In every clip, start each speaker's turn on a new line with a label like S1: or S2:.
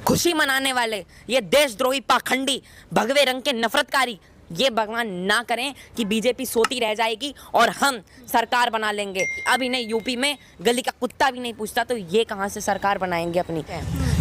S1: खुशी मनाने वाले ये देशद्रोही पाखंडी भगवे रंग के नफरतकारी, ये भगवान ना करें कि बीजेपी सोती रह जाएगी और हम सरकार बना लेंगे। अब इन्हें यूपी में गली का कुत्ता भी नहीं पूछता, तो ये कहाँ से सरकार बनाएंगे अपनी।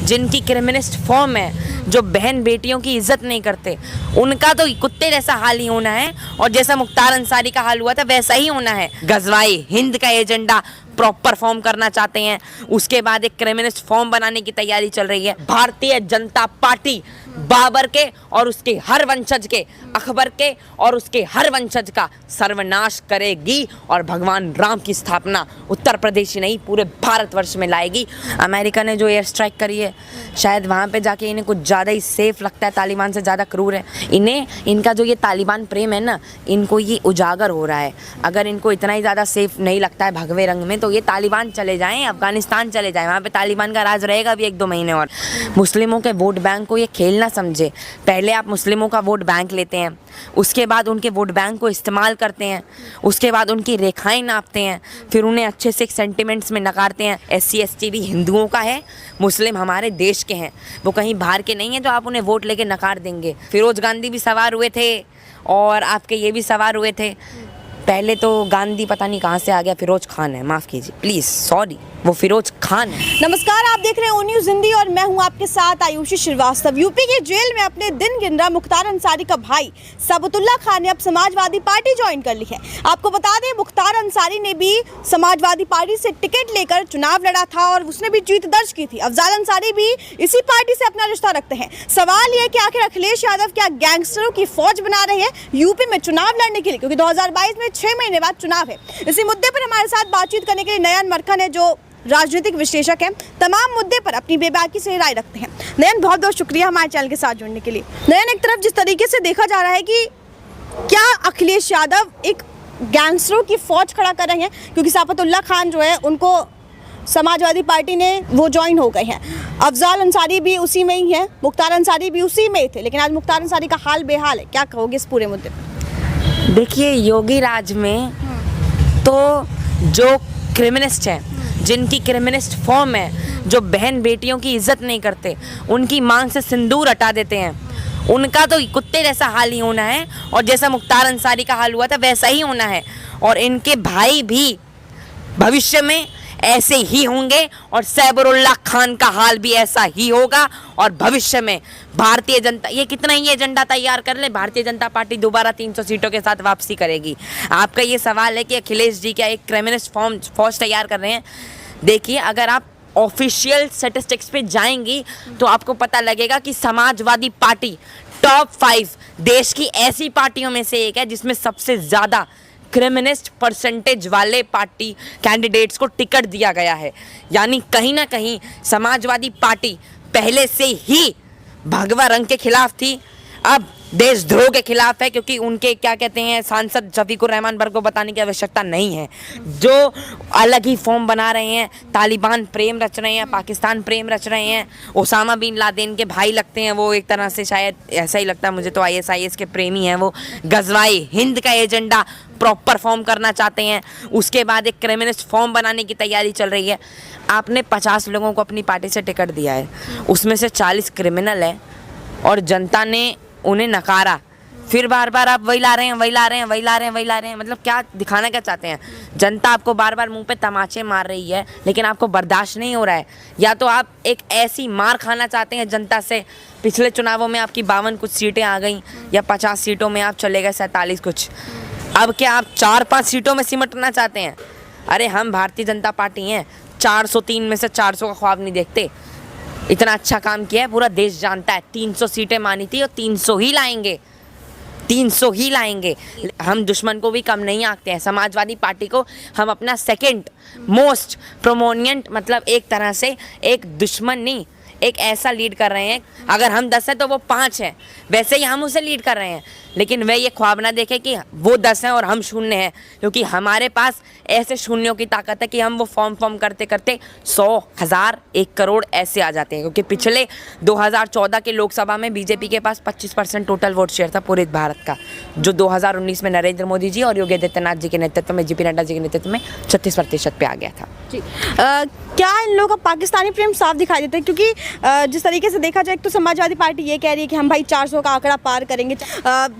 S1: जिनकी क्रिमिनलिस्ट फॉर्म है, जो बहन बेटियों की इज्जत नहीं करते, उनका तो कुत्ते जैसा हाल ही होना है, और जैसा मुख्तार अंसारी का हाल हुआ था वैसा ही होना है। गजवाई हिंद का एजेंडा प्रॉपर फॉर्म करना चाहते हैं, उसके बाद एक क्रिमिनलिस्ट फॉर्म बनाने की तैयारी चल रही है। भारतीय जनता पार्टी बाबर के और उसके हर वंशज के, अकबर के और उसके हर वंशज का सर्वनाश करेगी और भगवान राम की स्थापना उत्तर प्रदेश ही नहीं पूरे भारतवर्ष में लाएगी। अमेरिका ने जो एयर स्ट्राइक करी है, शायद वहाँ पे जाके इन्हें कुछ ज़्यादा ही सेफ लगता है, तालिबान से ज़्यादा क्रूर है। इन्हें इनका जो ये तालिबान प्रेम है ना, इनको ये उजागर हो रहा है। अगर इनको इतना ही ज़्यादा सेफ नहीं लगता है भगवे रंग में, तो ये तालिबान चले जाएं, अफगानिस्तान चले जाएं, वहाँ पे तालिबान का राज रहेगा अभी 1-2 महीने और। मुस्लिमों के वोट बैंक को ये खेलना समझे। पहले आप मुस्लिमों का वोट बैंक लेते हैं, उसके बाद उनके वोट बैंक को इस्तेमाल करते हैं, उसके बाद उनकी रेखाएं नापते हैं, फिर उन्हें अच्छे से सेंटिमेंट्स में नकारते हैं। SC ST भी हिंदुओं का है, मुस्लिम हमारे देश के हैं, वो कहीं बाहर के नहीं हैं जो आप उन्हें वोट लेके नकार देंगे। फिरोज गांधी भी सवार हुए थे और आपके ये भी सवार हुए थे। पहले तो गांधी पता नहीं कहाँ से आ गया, फिरोज खान है, माफ़ कीजिए प्लीज़, सॉरी, वो फिरोज खान है।
S2: नमस्कार, आप देख रहे हैं न्यूज़ हिंदी और मैं हूं आपके साथ आयुषी श्रीवास्तव। यूपी की जेल में अपने दिन गिन रहा मुख्तार अंसारी का भाई सबतुल्ला खान ने अब समाजवादी पार्टी ज्वाइन कर ली है। आपको बता दें, मुख्तार अंसारी ने भी समाजवादी पार्टी से टिकट लेकर चुनाव लड़ा था और उसने भी जीत दर्ज की थी। अफजाल अंसारी भी इसी पार्टी से अपना रिश्ता रखते हैं। सवाल यह है कि आखिर अखिलेश यादव क्या गैंगस्टरों की फौज बना रहे हैं यूपी में चुनाव लड़ने के लिए, क्योंकि 2022 में 6 महीने बाद चुनाव है। इसी मुद्दे पर हमारे साथ बातचीत करने के लिए नयन मरखन है, जो राजनीतिक विश्लेषक हैं, तमाम मुद्दे पर अपनी बेबाकी से राय रखते हैं। नयन, बहुत बहुत शुक्रिया हमारे चैनल के साथ जुड़ने के लिए। नयन, एक तरफ जिस तरीके से देखा जा रहा है कि क्या अखिलेश यादव एक गैंगस्टरों की फौज खड़ा कर रहे हैं, क्योंकि सबतुल्ला खान जो है उनको समाजवादी पार्टी ने वो ज्वाइन हो गए हैं, अफजाल अंसारी भी उसी में ही है, मुख्तार अंसारी भी उसी में थे, लेकिन आज मुख्तार अंसारी का हाल बेहाल है। क्या कहोगे इस पूरे मुद्दे पर?
S1: देखिए, योगी राज में तो जो क्रिमिनलिस्ट हैं, जिनकी क्रिमिनलिस्ट फॉर्म है, जो बहन बेटियों की इज्जत नहीं करते, उनकी मांग से सिंदूर हटा देते हैं, उनका तो कुत्ते जैसा हाल ही होना है, और जैसा मुख्तार अंसारी का हाल हुआ था वैसा ही होना है। और इनके भाई भी भविष्य में ऐसे ही होंगे और सैबुरुल्लाह खान का हाल भी ऐसा ही होगा। और भविष्य में भारतीय जनता, ये कितना ही एजेंडा तैयार कर ले, भारतीय जनता पार्टी दोबारा 300 सीटों के साथ वापसी करेगी। आपका ये सवाल है कि अखिलेश जी क्या एक क्रिमिनलिस्ट फौज तैयार कर रहे हैं। देखिए, अगर आप ऑफिशियल स्टैटिस्टिक्स पे जाएंगी तो आपको पता लगेगा कि समाजवादी पार्टी टॉप 5 देश की ऐसी पार्टियों में से एक है जिसमें सबसे ज़्यादा क्रिमिनलिस्ट परसेंटेज वाले पार्टी कैंडिडेट्स को टिकट दिया गया है। यानी कहीं ना कहीं समाजवादी पार्टी पहले से ही भगवा रंग के खिलाफ थी, अब देशद्रोह के खिलाफ है, क्योंकि उनके क्या कहते हैं सांसद शफीकुर रहमान बर्ग को बताने की आवश्यकता नहीं है, जो अलग ही फॉर्म बना रहे हैं, तालिबान प्रेम रच रहे हैं, पाकिस्तान प्रेम रच रहे हैं, ओसामा बिन लादेन के भाई लगते हैं वो, एक तरह से शायद ऐसा ही लगता है मुझे तो, ISIS के प्रेमी हैं वो। गजवाई हिंद का एजेंडा प्रॉपर फॉर्म करना चाहते हैं, उसके बाद एक क्रिमिनलिस्ट फॉर्म बनाने की तैयारी चल रही है। आपने 50 लोगों को अपनी पार्टी से टिकट दिया है, उसमें से 40 क्रिमिनल है और जनता ने उन्हें नकारा, फिर बार बार आप वही ला रहे हैं, वही ला रहे हैं, वही ला रहे हैं, वही ला रहे हैं। मतलब क्या दिखाना क्या चाहते हैं? जनता आपको बार बार मुंह पे तमाचे मार रही है, लेकिन आपको बर्दाश्त नहीं हो रहा है। या तो आप एक ऐसी मार खाना चाहते हैं जनता से, पिछले चुनावों में आपकी 52 कुछ सीटें आ गई, या 50 सीटों में आप चले गए 47 कुछ, अब क्या आप 4-5 सीटों में सिमटना चाहते हैं? अरे हम भारतीय जनता पार्टी हैं, 403 में से 400 का ख्वाब नहीं देखते। इतना अच्छा काम किया है, पूरा देश जानता है। 300 सीटें मानी थी और 300 ही लाएंगे, 300 ही लाएंगे। हम दुश्मन को भी कम नहीं आंकते हैं। समाजवादी पार्टी को हम अपना सेकंड मोस्ट प्रोमोनियंट, मतलब एक तरह से एक दुश्मन नहीं, एक ऐसा लीड कर रहे हैं, अगर हम 10 हैं तो वो 5 हैं, वैसे ही हम उसे लीड कर रहे हैं। लेकिन वे ये ख्वाब ना देखें कि वो 10 हैं और हम 0 हैं, क्योंकि हमारे पास ऐसे शून्यों की ताकत है कि हम वो फॉर्म करते करते 100, 1000, 1 करोड़ ऐसे आ जाते हैं। क्योंकि पिछले 2014 के लोकसभा में बीजेपी के पास 25% टोटल वोट शेयर था पूरे भारत का, जो 2019 में नरेंद्र मोदी जी और योगी आदित्यनाथ जी के नेतृत्व में, जेपी नड्डा जी के नेतृत्व में 36% पे आ गया था।
S2: जी क्या इन लोगों का पाकिस्तानी प्रेम साफ दिखाई देता है? क्योंकि जिस तरीके से देखा जाए तो समाजवादी पार्टी ये कह रही है कि हम भाई 400 का आंकड़ा पार करेंगे,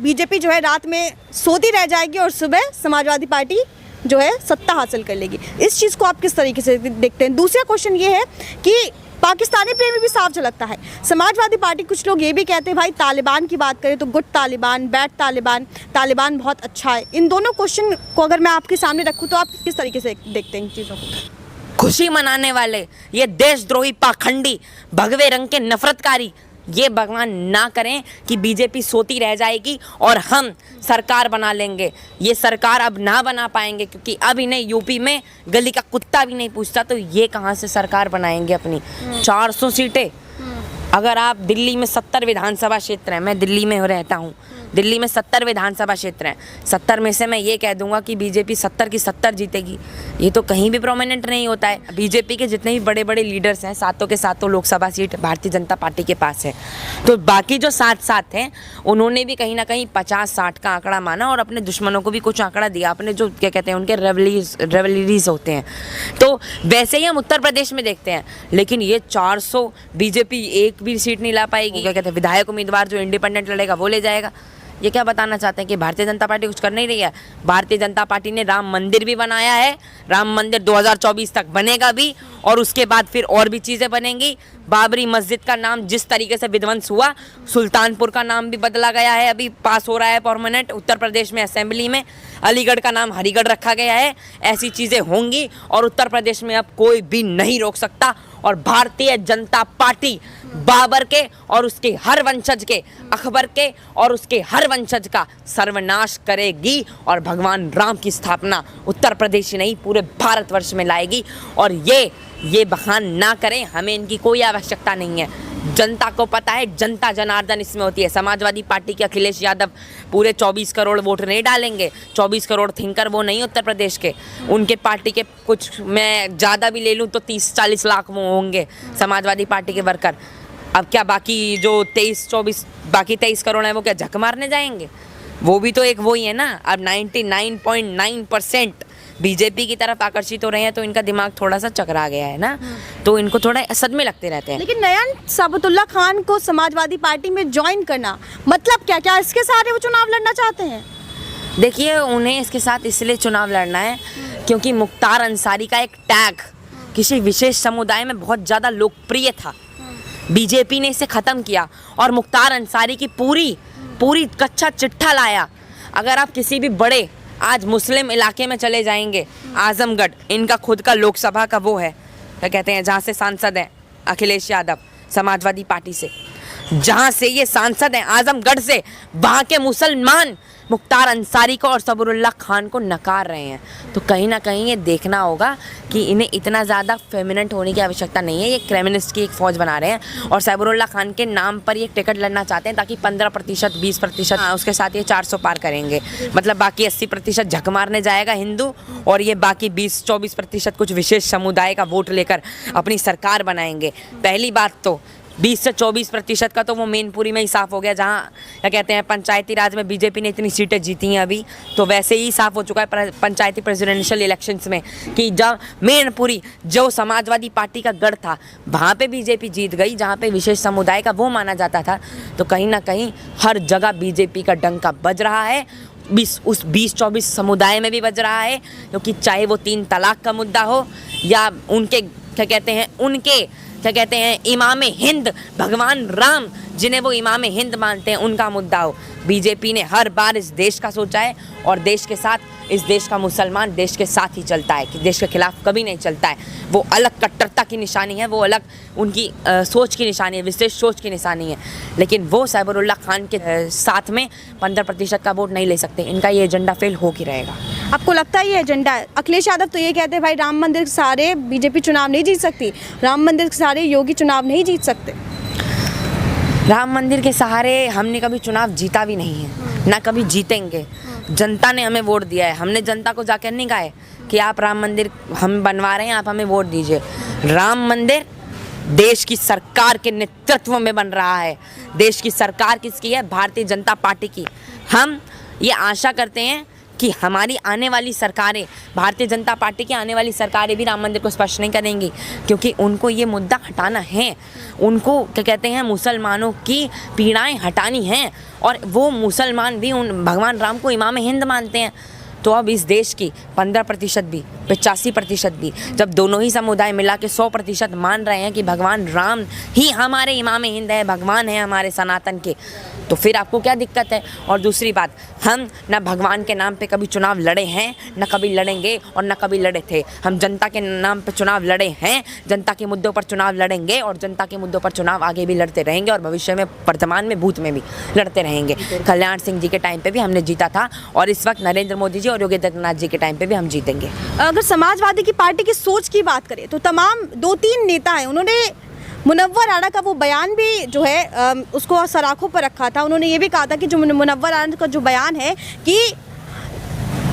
S2: बीजेपी जो है रात में सोती रह जाएगी और सुबह समाजवादी पार्टी जो है सत्ता हासिल कर लेगी। इस चीज़ को आप किस तरीके से देखते हैं? दूसरा क्वेश्चन ये है कि पाकिस्तानी प्रेमी भी साफ झलकता है। समाजवादी पार्टी कुछ लोग ये भी कहते हैं भाई तालिबान की बात करें तो गुड तालिबान, बैड तालिबान, तालिबान बहुत अच्छा है। इन दोनों क्वेश्चन को अगर मैं आपके सामने रखूँ तो आप किस तरीके से देखते हैं इन चीज़ों को?
S1: खुशी मनाने वाले ये देशद्रोही, पाखंडी, भगवे रंग के नफरतकारी, ये भगवान ना करें कि बीजेपी सोती रह जाएगी और हम सरकार बना लेंगे। ये सरकार अब ना बना पाएंगे, क्योंकि अब इन्हें यूपी में गली का कुत्ता भी नहीं पूछता, तो ये कहाँ से सरकार बनाएंगे अपनी। 400 सीटें, अगर आप दिल्ली में 70 विधानसभा क्षेत्र हैं, मैं दिल्ली में रहता हूँ, दिल्ली में 70 विधानसभा क्षेत्र हैं, 70 में से मैं ये कह दूंगा कि बीजेपी 70 की 70 जीतेगी, ये तो कहीं भी प्रोमिनेंट नहीं होता है। बीजेपी के जितने भी बड़े बड़े लीडर्स हैं, सातों के सातों लोकसभा सीट भारतीय जनता पार्टी के पास है। तो बाकी जो 7 हैं उन्होंने भी कहीं ना कहीं 50-60 का आंकड़ा माना और अपने दुश्मनों को भी कुछ आंकड़ा दिया, अपने जो क्या कहते हैं उनके रेवलरीज होते हैं। तो वैसे ही हम उत्तर प्रदेश में देखते हैं, लेकिन ये 400 बीजेपी एक भी सीट नहीं ला पाएगी। क्या कहते हैं विधायक उम्मीदवार जो इंडिपेंडेंट लड़ेगा वो ले जाएगा। ये क्या बताना चाहते हैं कि भारतीय जनता पार्टी कुछ कर नहीं रही है? भारतीय जनता पार्टी ने राम मंदिर भी बनाया है, राम मंदिर 2024 तक बनेगा भी, और उसके बाद फिर और भी चीज़ें बनेंगी। बाबरी मस्जिद का नाम जिस तरीके से विध्वंस हुआ, सुल्तानपुर का नाम भी बदला गया है, अभी पास हो रहा है परमानेंट उत्तर प्रदेश में असेंबली में। अलीगढ़ का नाम हरिगढ़ रखा गया है। ऐसी चीज़ें होंगी और उत्तर प्रदेश में अब कोई भी नहीं रोक सकता। और भारतीय जनता पार्टी बाबर के और उसके हर वंशज के, अकबर के और उसके हर वंशज का सर्वनाश करेगी और भगवान राम की स्थापना उत्तर प्रदेश ही नहीं पूरे भारतवर्ष में लाएगी। और ये बखान ना करें, हमें इनकी कोई आवश्यकता नहीं है। जनता को पता है, जनता जनार्दन इसमें होती है। समाजवादी पार्टी के अखिलेश यादव पूरे 24 करोड़ वोट नहीं डालेंगे। 24 करोड़ थिंकर वो नहीं उत्तर प्रदेश के, उनके पार्टी के कुछ मैं ज़्यादा भी ले लूँ तो 30-40 लाख वो होंगे समाजवादी पार्टी के वर्कर। अब क्या बाकी जो 23 करोड़ हैं वो क्या झक मारने जाएंगे? वो भी तो एक वही है ना। अब 99.9% बीजेपी की तरफ आकर्षित हो रहे हैं, तो इनका दिमाग थोड़ा सा चकरा गया है ना, तो इनको थोड़ा सदमे लगते रहते हैं।
S2: लेकिन नयन साबतुल्ला खान को समाजवादी पार्टी में ज्वाइन करना मतलब क्या इसके सहारे वो चुनाव लड़ना चाहते हैं?
S1: देखिए, उन्हें इसके साथ इसलिए चुनाव लड़ना है क्योंकि मुख्तार अंसारी का एक टैग किसी विशेष समुदाय में बहुत ज़्यादा लोकप्रिय था। बीजेपी ने इसे ख़त्म किया और मुख्तार अंसारी की पूरी कच्चा चिट्ठा लाया। अगर आप किसी भी बड़े आज मुस्लिम इलाके में चले जाएंगे, आजमगढ़, इनका खुद का लोकसभा का वो है, क्या कहते हैं, जहाँ से सांसद हैं अखिलेश यादव समाजवादी पार्टी से, जहाँ से ये सांसद हैं आजमगढ़ से, वहाँ के मुसलमान मुख्तार अंसारी को और सबरुल्ला खान को नकार रहे हैं। तो कहीं ना कहीं ये देखना होगा कि इन्हें इतना ज़्यादा फेमिनेंट होने की आवश्यकता नहीं है। ये क्रिमिनलिस्ट की एक फ़ौज बना रहे हैं और सबरुल्ला खान के नाम पर ये टिकट लड़ना चाहते हैं ताकि 15%, 20%, उसके साथ ये 400 पार करेंगे। मतलब बाकी 80% झक मारने जाएगा हिंदू, और ये बाकी 20-24% कुछ विशेष समुदाय का वोट लेकर अपनी सरकार बनाएंगे। पहली बात तो 20 से 24% का तो वो मैनपुरी में ही साफ हो गया, जहाँ क्या कहते हैं पंचायती राज में बीजेपी ने इतनी सीटें जीती हैं अभी, तो वैसे ही साफ हो चुका है पंचायती प्रेसिडेंशियल इलेक्शंस में कि जब मैनपुरी जो समाजवादी पार्टी का गढ़ था वहाँ पे बीजेपी जीत गई, जहाँ पे विशेष समुदाय का वो माना जाता था। तो कहीं ना कहीं हर जगह बीजेपी का डंका बज रहा है, उस 20-24 समुदाय में भी बज रहा है, क्योंकि चाहे वो 3 तलाक का मुद्दा हो या उनके क्या कहते हैं इमाम हिंद भगवान राम, जिन्हें वो इमाम हिंद मानते हैं, उनका मुद्दा हो। बीजेपी ने हर बार इस देश का सोचा है और देश के साथ, इस देश का मुसलमान देश के साथ ही चलता है, कि देश के खिलाफ कभी नहीं चलता है। वो अलग कट्टरता की निशानी है, वो अलग उनकी सोच की निशानी है, विशेष सोच की निशानी है। लेकिन वो सबरुल्ला खान के साथ में 15% का वोट नहीं ले सकते। इनका ये एजेंडा फेल हो ही रहेगा।
S2: आपको लगता है ये एजेंडा है? अखिलेश यादव तो ये कहते हैं भाई राम मंदिर के सहारे बीजेपी चुनाव नहीं जीत सकती, राम मंदिर के सहारे योगी चुनाव नहीं जीत सकते।
S1: राम मंदिर के सहारे हमने कभी चुनाव जीता भी नहीं है, ना कभी जीतेंगे। जनता ने हमें वोट दिया है, हमने जनता को जाकर नहीं कहा है कि आप राम मंदिर हम बनवा रहे हैं, आप हमें वोट दीजिए। राम मंदिर देश की सरकार के नेतृत्व में बन रहा है। देश की सरकार किसकी है? भारतीय जनता पार्टी की। हम ये आशा करते हैं कि हमारी आने वाली सरकारें, भारतीय जनता पार्टी की आने वाली सरकारें भी राम मंदिर को स्पर्श नहीं करेंगी, क्योंकि उनको ये मुद्दा हटाना है। उनको क्या कहते हैं, मुसलमानों की पीड़ाएं हटानी हैं, और वो मुसलमान भी उन भगवान राम को इमाम हिंद मानते हैं। तो अब इस देश की 15% भी, 85% भी, जब दोनों ही समुदाय मिला के 100% मान रहे हैं कि भगवान राम ही हमारे इमाम हिंद है, भगवान है हमारे सनातन के, तो फिर आपको क्या दिक्कत है? और दूसरी बात, हम ना भगवान के नाम पे कभी चुनाव लड़े हैं, ना कभी लड़ेंगे, और ना कभी लड़े थे। हम जनता के नाम पे चुनाव लड़े हैं, जनता के मुद्दों पर चुनाव लड़ेंगे, और जनता के मुद्दों पर चुनाव आगे भी लड़ते रहेंगे, और भविष्य में, वर्तमान में, भूत में भी लड़ते रहेंगे। कल्याण सिंह जी के टाइम पे भी हमने जीता था, और इस वक्त नरेंद्र मोदी जी और योगी आदित्यनाथ जी के टाइम पे भी हम जीतेंगे।
S2: अगर समाजवादी की पार्टी की सोच की बात करें तो तमाम 2-3 नेता हैं, उन्होंने मुनव्वर राणा का वो बयान भी जो है उसको सराखों पर रखा था। उन्होंने ये भी कहा था कि जो मुनव्वर राणा का जो बयान है कि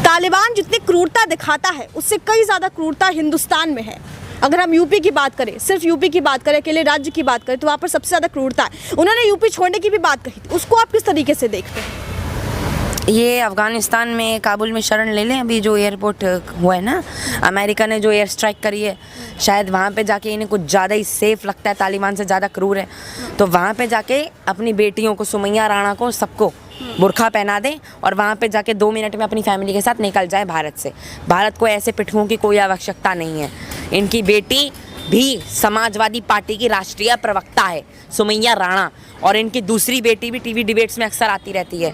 S2: तालिबान जितनी क्रूरता दिखाता है उससे कई ज़्यादा क्रूरता हिंदुस्तान में है। अगर हम यूपी की बात करें, सिर्फ यूपी की बात करें, अकेले राज्य की बात करें, तो वहाँ पर सबसे ज़्यादा क्रूरता है। उन्होंने यूपी छोड़ने की भी बात कही थी, उसको आप किस तरीके से देखते हैं?
S1: ये अफ़गानिस्तान में, काबुल में शरण ले लें। अभी जो एयरपोर्ट हुआ है ना, अमेरिका ने जो एयर स्ट्राइक करी है, शायद वहाँ पे जाके इन्हें कुछ ज़्यादा ही सेफ़ लगता है, तालिबान से ज़्यादा क्रूर है। तो वहाँ पे जाके अपनी बेटियों को, सुमैया राणा को, सबको बुर्खा पहना दें, और वहाँ पे जाके 2 मिनट में अपनी फैमिली के साथ निकल जाए भारत से। भारत को ऐसे पिट्ठुओं की कोई आवश्यकता नहीं है। इनकी बेटी भी समाजवादी पार्टी की राष्ट्रीय प्रवक्ता है, सुमैया राणा, और इनकी दूसरी बेटी भी टीवी डिबेट्स में अक्सर आती रहती है।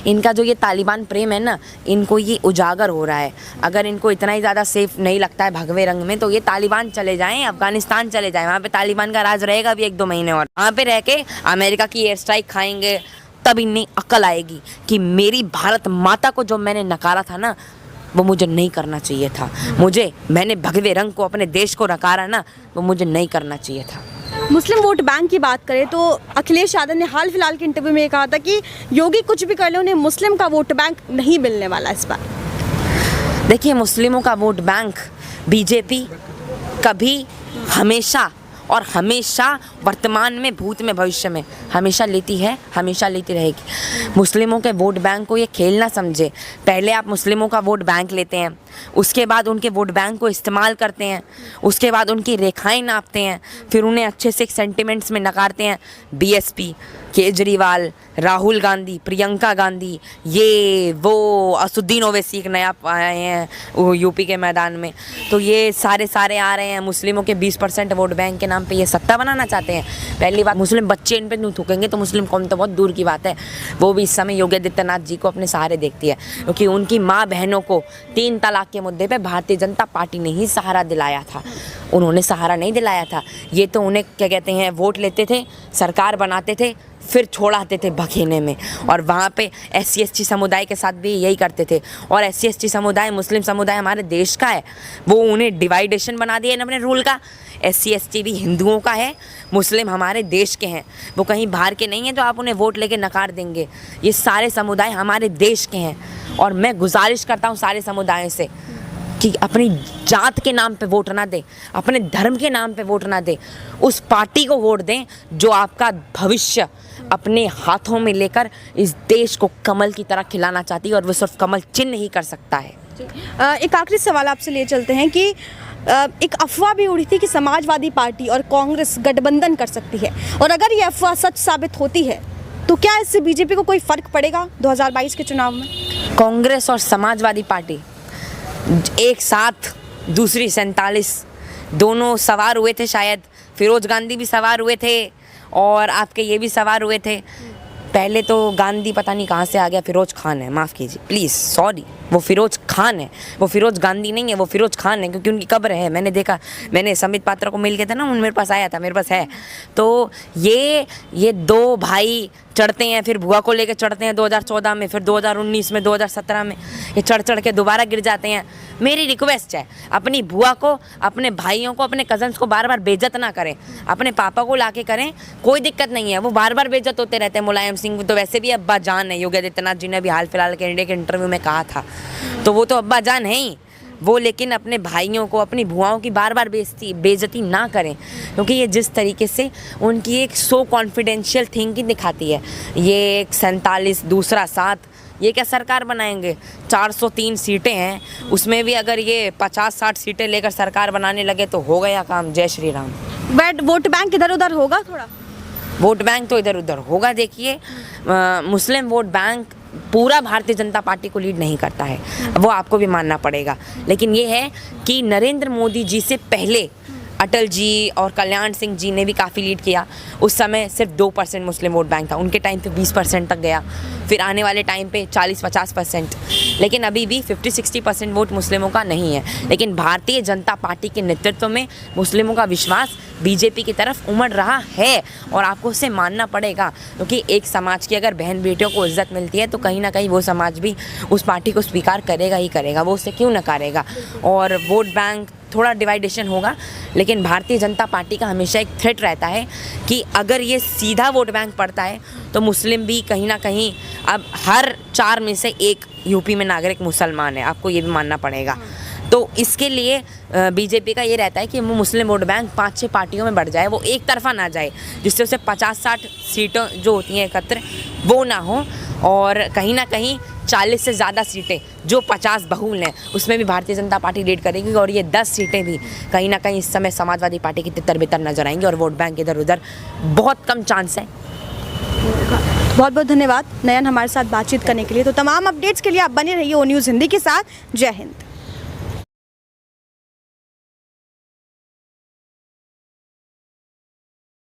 S1: इनका जो ये तालिबान प्रेम है ना, इनको ये उजागर हो रहा है। अगर इनको इतना ही ज़्यादा सेफ नहीं लगता है भगवे रंग में, तो ये तालिबान चले जाएं, अफगानिस्तान चले जाएं, वहाँ पे तालिबान का राज रहेगा भी 1-2 महीने, और वहाँ पे रह के अमेरिका की एयर स्ट्राइक खाएंगे। तब इन्हें अक्ल आएगी कि मेरी भारत माता को जो मैंने नकारा था ना, वो मुझे नहीं करना चाहिए था। मैंने भगवे रंग को, अपने देश को नकारा ना, वो मुझे नहीं करना चाहिए था।
S2: मुस्लिम वोट बैंक की बात करें तो अखिलेश यादव ने हाल फिलहाल के इंटरव्यू में ये कहा था कि योगी कुछ भी कर ले, उन्हें मुस्लिम का वोट बैंक नहीं मिलने वाला इस बार।
S1: देखिए, मुस्लिमों का वोट बैंक बीजेपी कभी, हमेशा और हमेशा, वर्तमान में, भूत में, भविष्य में हमेशा लेती है, हमेशा लेती रहेगी। मुस्लिमों के वोट बैंक को ये खेल ना समझे। पहले आप मुस्लिमों का वोट बैंक लेते हैं, उसके बाद उनके वोट बैंक को इस्तेमाल करते हैं, उसके बाद उनकी रेखाएं नापते हैं, फिर उन्हें अच्छे से सेंटिमेंट्स में नकारते हैं। बीएसपी, केजरीवाल, राहुल गांधी, प्रियंका गांधी, ये वो, असुद्दीन ओवैसी एक नया आए हैं यूपी के मैदान में, तो ये सारे आ रहे हैं। मुस्लिमों के 20% वोट बैंक के नाम पे ये सत्ता बनाना चाहते हैं। पहली बात, मुस्लिम बच्चे इन पे नहीं थूकेंगे तो मुस्लिम कौम तो बहुत दूर की बात है। वो भी इस समय योगी आदित्यनाथ जी को अपने सहारे देखती है, क्योंकि उनकी माँ बहनों को 3 तलाक के मुद्दे पे भारतीय जनता पार्टी ने ही सहारा दिलाया था। उन्होंने सहारा नहीं दिलाया था। ये तो उन्हें क्या कहते हैं, वोट लेते थे, सरकार बनाते थे, फिर छोड़ाते थे भखेने में, और वहाँ पे SC ST समुदाय के साथ भी यही करते थे। और SC ST समुदाय, मुस्लिम समुदाय हमारे देश का है, वो उन्हें डिवाइडेशन बना दिया अपने रूल का। SC ST भी हिंदुओं का है, मुस्लिम हमारे देश के हैं, वो कहीं बाहर के नहीं हैं जो आप उन्हें वोट लेके नकार देंगे। ये सारे समुदाय हमारे देश के हैं, और मैं गुजारिश करता हूँ सारे समुदायों से कि अपनी जात के नाम पे वोट ना दें, अपने धर्म के नाम पे वोट ना दें, उस पार्टी को वोट दें जो आपका भविष्य अपने हाथों में लेकर इस देश को कमल की तरह खिलाना चाहती है, और वो सिर्फ कमल चिन्ह ही कर सकता है।
S2: एक आखिरी सवाल आपसे ले चलते हैं कि एक अफवाह भी उड़ी थी कि समाजवादी पार्टी और कांग्रेस गठबंधन कर सकती है, और अगर ये अफवाह सच साबित होती है तो क्या इससे बीजेपी को कोई फर्क पड़ेगा 2022 के चुनाव में?
S1: कांग्रेस और समाजवादी पार्टी एक साथ, दूसरी 47, दोनों सवार हुए थे, शायद फिरोज गांधी भी सवार हुए थे, और आपके ये भी सवार हुए थे। पहले तो गांधी पता नहीं कहाँ से आ गया, फिरोज खान है, माफ़ कीजिए प्लीज़, सॉरी, वो फिरोज खान है, वो फिरोज गांधी नहीं है, वो फिरोज खान है, क्योंकि उनकी कब्र है। मैंने देखा, मैंने संबित पात्रा को मिल के था ना, उन मेरे पास आया था, मेरे पास है। तो ये दो भाई चढ़ते हैं, फिर बुआ को लेकर चढ़ते हैं 2014 में, फिर 2019 में, 2017 में, ये चढ़ के दोबारा गिर जाते हैं। मेरी रिक्वेस्ट है, अपनी बुआ को, अपने भाइयों को, अपने कज़न्स को बार बार बेइज्जत ना करें, अपने पापा को लाके करें, कोई दिक्कत नहीं है। वो बार बार बेइज्जत होते रहते हैं। मुलायम सिंह तो वैसे भी अब्बा जान है, योगी आदित्यनाथ जी ने भी हाल फिलहाल के इंडिया के इंटरव्यू में कहा था, तो वो तो अब्बा जान है ही वो। लेकिन अपने भाइयों को, अपनी बुआओं की बार बार बेइज्जती ना करें, क्योंकि ये जिस तरीके से उनकी एक सो कॉन्फिडेंशियल थिंकिंग दिखाती है, ये एक 47 दूसरा 7, ये क्या सरकार बनाएंगे? 403 सीटें हैं, उसमें भी अगर ये 50-60 सीटें लेकर सरकार बनाने लगे तो हो गया काम। जय Shri Ram.
S2: But vote bank इधर उधर होगा थोड़ा?
S1: वोट बैंक तो इधर उधर होगा। देखिए, मुस्लिम वोट बैंक पूरा भारतीय जनता पार्टी को लीड नहीं करता है, वो आपको भी मानना पड़ेगा। लेकिन ये है कि नरेंद्र मोदी जी से पहले अटल जी और कल्याण सिंह जी ने भी काफ़ी लीड किया। उस समय सिर्फ 2% मुस्लिम वोट बैंक था, उनके टाइम पे 20% तक गया, फिर आने वाले टाइम पे 40-50%, लेकिन अभी भी 50-60% वोट मुस्लिमों का नहीं है। लेकिन भारतीय जनता पार्टी के नेतृत्व में मुस्लिमों का विश्वास बीजेपी की तरफ उमड़ रहा है, और आपको उसे मानना पड़ेगा, क्योंकि एक समाज की अगर बहन बेटियों को इज्जत मिलती है तो कहीं ना कहीं वो समाज भी उस पार्टी को स्वीकार करेगा ही करेगा, वो उसे क्यों नकारेगा। और वोट बैंक थोड़ा डिवाइडेशन होगा, लेकिन भारतीय जनता पार्टी का हमेशा एक थ्रेट रहता है कि अगर ये सीधा वोट बैंक पड़ता है तो मुस्लिम भी कहीं ना कहीं, अब हर 4 में से 1 यूपी में नागरिक मुसलमान है, आपको ये भी मानना पड़ेगा। तो इसके लिए बीजेपी का ये रहता है कि वो मुस्लिम वोट बैंक 5-6 पार्टियों में बढ़ जाए, वो एक तरफा ना जाए, जिससे उसे 50-60 सीटें जो होती हैं एकत्र वो ना हो, और कहीं ना कहीं 40 से ज़्यादा सीटें जो 50 बहुल हैं उसमें भी भारतीय जनता पार्टी लीड करेगी, और ये 10 सीटें भी कहीं ना कहीं इस समय समाजवादी पार्टी की तितर बितर नजर आएंगी, और वोट बैंक इधर उधर बहुत कम चांस है।
S2: बहुत बहुत धन्यवाद नयन हमारे साथ बातचीत करने के लिए। तो तमाम अपडेट्स के लिए आप बने रहिए ओ न्यूज़ हिंदी के साथ। जय हिंद।